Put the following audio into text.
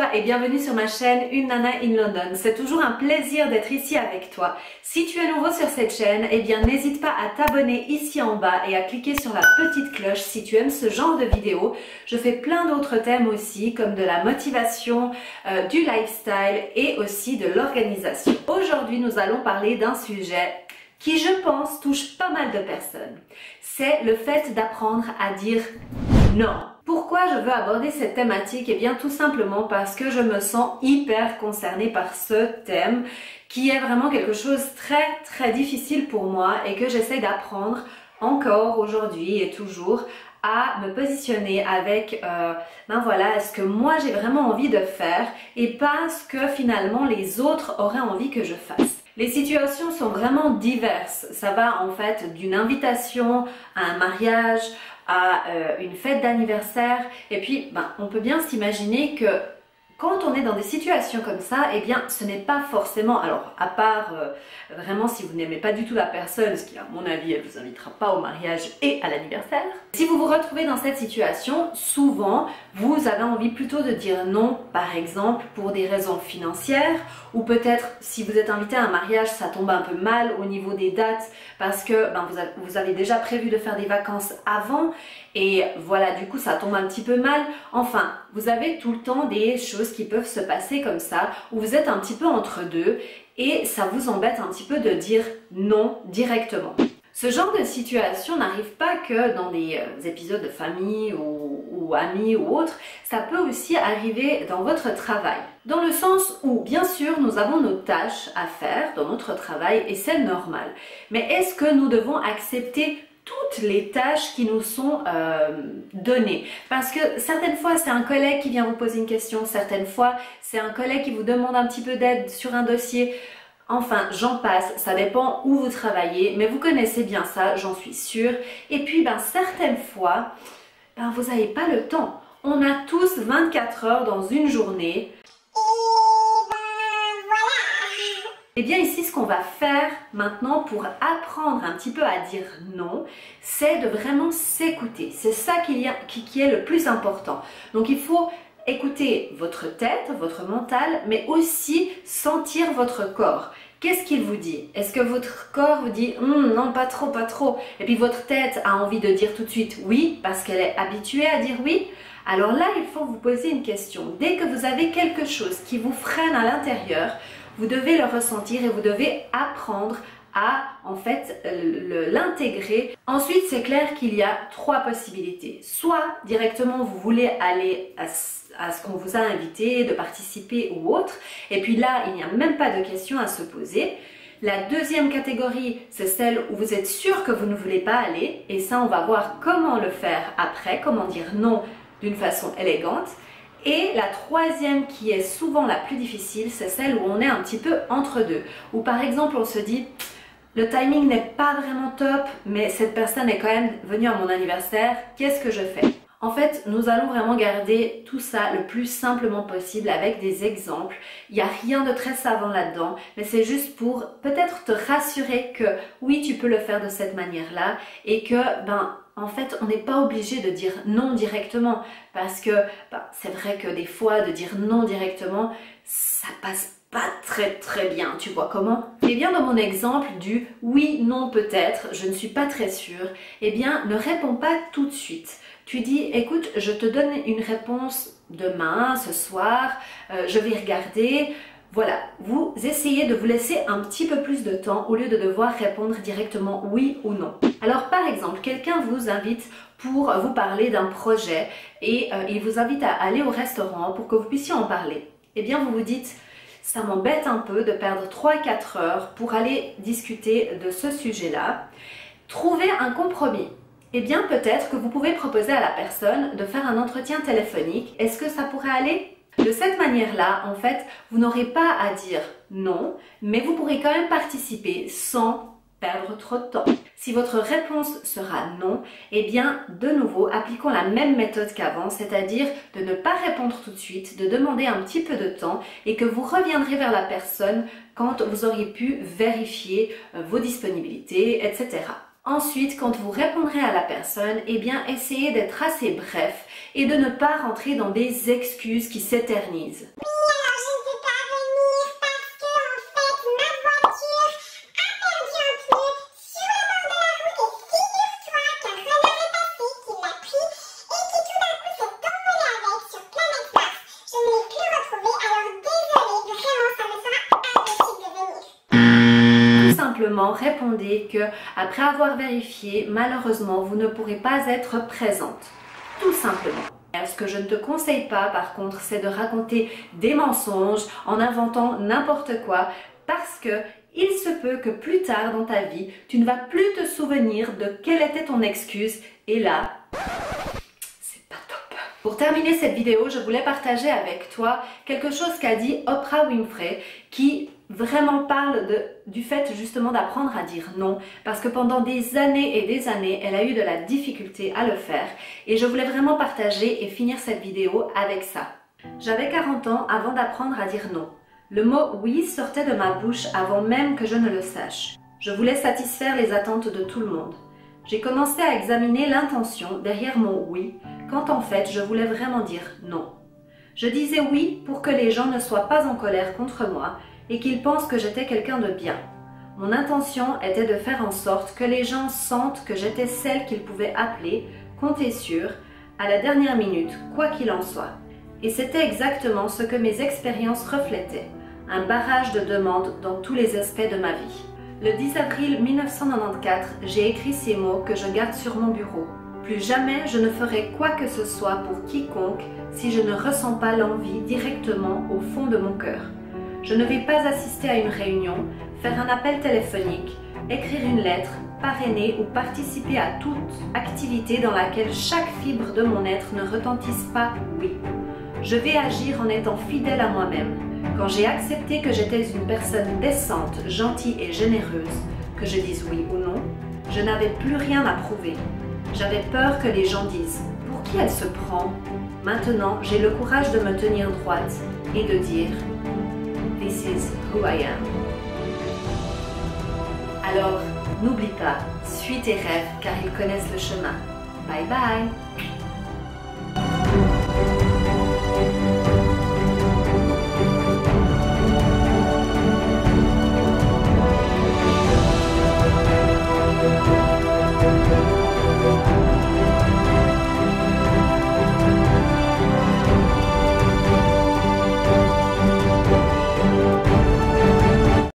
toi et bienvenue sur ma chaîne Une Nana in London. C'est toujours un plaisir d'être ici avec toi. Si tu es nouveau sur cette chaîne, eh bien n'hésite pas à t'abonner ici en bas et à cliquer sur la petite cloche si tu aimes ce genre de vidéos. Je fais plein d'autres thèmes aussi comme de la motivation, du lifestyle et aussi de l'organisation. Aujourd'hui nous allons parler d'un sujet qui je pense touche pas mal de personnes. C'est le fait d'apprendre à dire non. Pourquoi je veux aborder cette thématique? Eh bien tout simplement parce que je me sens hyper concernée par ce thème qui est vraiment quelque chose de très difficile pour moi et que j'essaie d'apprendre encore aujourd'hui et toujours à me positionner avec ce que moi j'ai vraiment envie de faire et pas ce que finalement les autres auraient envie que je fasse. Les situations sont vraiment diverses. Ça va en fait d'une invitation à un mariage, à une fête d'anniversaire. Et puis, on peut bien s'imaginer que quand on est dans des situations comme ça, eh bien, ce n'est pas forcément, alors à part vraiment si vous n'aimez pas du tout la personne, ce qui à mon avis, elle vous invitera pas au mariage et à l'anniversaire. Si vous vous retrouvez dans cette situation, souvent, vous avez envie plutôt de dire non, par exemple, pour des raisons financières, ou peut-être si vous êtes invité à un mariage, ça tombe un peu mal au niveau des dates, parce que vous avez déjà prévu de faire des vacances avant, et voilà, du coup, ça tombe un petit peu mal. Enfin, vous avez tout le temps des choses qui peuvent se passer comme ça, où vous êtes un petit peu entre deux, et ça vous embête un petit peu de dire non directement. Ce genre de situation n'arrive pas que dans des épisodes de famille ou amis ou autres, ça peut aussi arriver dans votre travail. Dans le sens où, bien sûr, nous avons nos tâches à faire dans notre travail et c'est normal. Mais est-ce que nous devons accepter toutes les tâches qui nous sont données? Parce que certaines fois, c'est un collègue qui vient vous poser une question, certaines fois, c'est un collègue qui vous demande un petit peu d'aide sur un dossier. Enfin, j'en passe, ça dépend où vous travaillez, mais vous connaissez bien ça, j'en suis sûre. Et puis, certaines fois, vous n'avez pas le temps. On a tous 24 heures dans une journée. Et bien ici, ce qu'on va faire maintenant pour apprendre un petit peu à dire non, c'est de vraiment s'écouter. C'est ça qui est le plus important. Donc il faut écouter votre tête, votre mental, mais aussi sentir votre corps. Qu'est-ce qu'il vous dit? Est-ce que votre corps vous dit non, pas trop, pas trop? Et puis votre tête a envie de dire tout de suite oui, parce qu'elle est habituée à dire oui? Alors là, il faut vous poser une question. Dès que vous avez quelque chose qui vous freine à l'intérieur, vous devez le ressentir et vous devez apprendre à en fait l'intégrer. Ensuite, c'est clair qu'il y a trois possibilités. Soit directement vous voulez aller à ce qu'on vous a invité, de participer ou autre, et puis là, il n'y a même pas de question à se poser. La deuxième catégorie, c'est celle où vous êtes sûr que vous ne voulez pas aller, et ça, on va voir comment le faire après, comment dire non d'une façon élégante. Et la troisième qui est souvent la plus difficile, c'est celle où on est un petit peu entre deux. Où par exemple on se dit, le timing n'est pas vraiment top, mais cette personne est quand même venue à mon anniversaire, qu'est-ce que je fais? En fait, nous allons vraiment garder tout ça le plus simplement possible avec des exemples. Il n'y a rien de très savant là-dedans, mais c'est juste pour peut-être te rassurer que oui, tu peux le faire de cette manière-là et que, en fait, on n'est pas obligé de dire non directement parce que c'est vrai que des fois, de dire non directement, ça passe pas très bien. Tu vois comment? Eh bien, dans mon exemple du oui, non, peut-être, je ne suis pas très sûre, eh bien, ne réponds pas tout de suite. Tu dis, écoute, je te donne une réponse demain, ce soir, je vais regarder. Voilà, vous essayez de vous laisser un petit peu plus de temps au lieu de devoir répondre directement oui ou non. Alors par exemple, quelqu'un vous invite pour vous parler d'un projet et il vous invite à aller au restaurant pour que vous puissiez en parler. Eh bien vous vous dites, ça m'embête un peu de perdre 3-4 heures pour aller discuter de ce sujet-là. Trouvez un compromis. Eh bien peut-être que vous pouvez proposer à la personne de faire un entretien téléphonique. Est-ce que ça pourrait aller ? De cette manière-là, en fait, vous n'aurez pas à dire non, mais vous pourrez quand même participer sans perdre trop de temps. Si votre réponse sera non, eh bien, de nouveau, appliquons la même méthode qu'avant, c'est-à-dire de ne pas répondre tout de suite, de demander un petit peu de temps et que vous reviendrez vers la personne quand vous auriez pu vérifier vos disponibilités, etc. Ensuite, quand vous répondrez à la personne, eh bien, essayez d'être assez bref et de ne pas rentrer dans des excuses qui s'éternisent. Simplement répondez que après avoir vérifié, malheureusement, vous ne pourrez pas être présente. Tout simplement. Ce que je ne te conseille pas, par contre, c'est de raconter des mensonges en inventant n'importe quoi parce que il se peut que plus tard dans ta vie, tu ne vas plus te souvenir de quelle était ton excuse et là, c'est pas top. Pour terminer cette vidéo, je voulais partager avec toi quelque chose qu'a dit Oprah Winfrey qui vraiment parle du fait justement d'apprendre à dire non parce que pendant des années et des années, elle a eu de la difficulté à le faire et je voulais vraiment partager et finir cette vidéo avec ça. J'avais 40 ans avant d'apprendre à dire non. Le mot oui sortait de ma bouche avant même que je ne le sache. Je voulais satisfaire les attentes de tout le monde. J'ai commencé à examiner l'intention derrière mon oui quand en fait je voulais vraiment dire non. Je disais oui pour que les gens ne soient pas en colère contre moi et qu'ils pensent que j'étais quelqu'un de bien. Mon intention était de faire en sorte que les gens sentent que j'étais celle qu'ils pouvaient appeler, compter sur, à la dernière minute, quoi qu'il en soit. Et c'était exactement ce que mes expériences reflétaient, un barrage de demandes dans tous les aspects de ma vie. Le 10 avril 1994, j'ai écrit ces mots que je garde sur mon bureau. Plus jamais je ne ferai quoi que ce soit pour quiconque si je ne ressens pas l'envie directement au fond de mon cœur. Je ne vais pas assister à une réunion, faire un appel téléphonique, écrire une lettre, parrainer ou participer à toute activité dans laquelle chaque fibre de mon être ne retentisse pas oui. Je vais agir en étant fidèle à moi-même. Quand j'ai accepté que j'étais une personne décente, gentille et généreuse, que je dise oui ou non, je n'avais plus rien à prouver. J'avais peur que les gens disent « Pour qui elle se prend ?» Maintenant, j'ai le courage de me tenir droite et de dire « This is who I am ». Alors, n'oublie pas, suis tes rêves car ils connaissent le chemin. Bye bye.